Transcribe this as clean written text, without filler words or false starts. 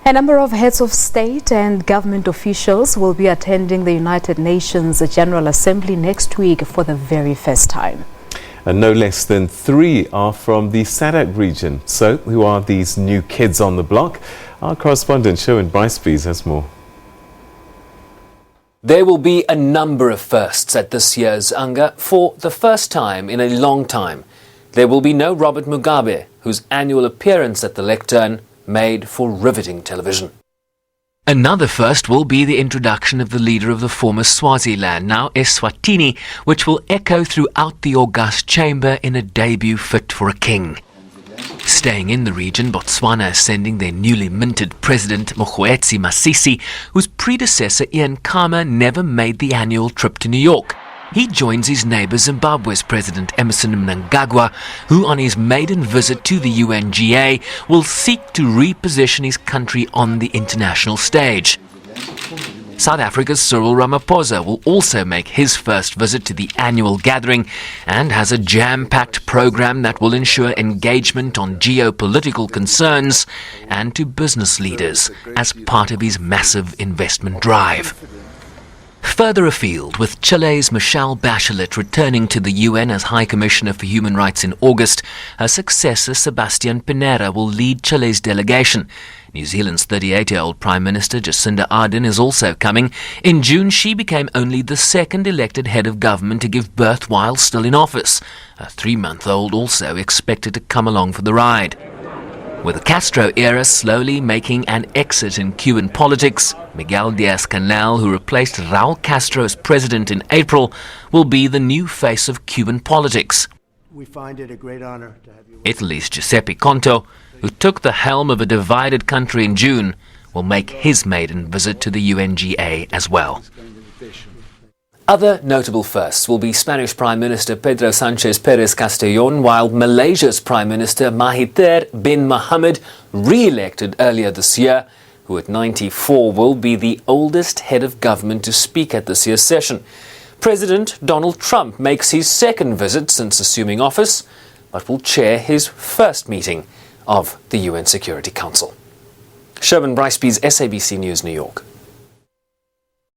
A number of heads of state and government officials will be attending the United Nations General Assembly next week for the very first time. And no less than 3 are from the SADC region. So, who are these new kids on the block? Our correspondent Sherwin Bryce-Pease has more. There will be a number of firsts at this year's UNGA for the first time in a long time. There will be no Robert Mugabe, whose annual appearance at the lectern made for riveting television. Another first will be the introduction of the leader of the former Swaziland, now Eswatini, which will echo throughout the august chamber in a debut fit for a king. Staying in the region, Botswana is sending their newly minted president, Mokgweetsi Masisi, whose predecessor Ian Khama never made the annual trip to New York. He joins his neighbour Zimbabwe's President Emmerson Mnangagwa, who on his maiden visit to the UNGA will seek to reposition his country on the international stage. South Africa's Cyril Ramaphosa will also make his first visit to the annual gathering and has a jam-packed program that will ensure engagement on geopolitical concerns and to business leaders as part of his massive investment drive. Further afield, with Chile's Michelle Bachelet returning to the UN as High Commissioner for Human Rights in August, her successor Sebastián Pinera will lead Chile's delegation. New Zealand's 38-year-old Prime Minister Jacinda Ardern is also coming. In June, she became only the second elected head of government to give birth while still in office. A 3-month-old also expected to come along for the ride. With the Castro era slowly making an exit in Cuban politics, Miguel Díaz-Canel, who replaced Raúl Castro as president in April, will be the new face of Cuban politics. We find it a great honor to have you. Italy's Giuseppe Conte, who took the helm of a divided country in June, will make his maiden visit to the UNGA as well. Other notable firsts will be Spanish Prime Minister Pedro Sánchez Pérez Castellón, while Malaysia's Prime Minister Mahathir bin Mohamad, re-elected earlier this year, who at 94 will be the oldest head of government to speak at this year's session. President Donald Trump makes his second visit since assuming office, but will chair his first meeting of the UN Security Council. Sherwin Bryce-Pease, SABC News, New York.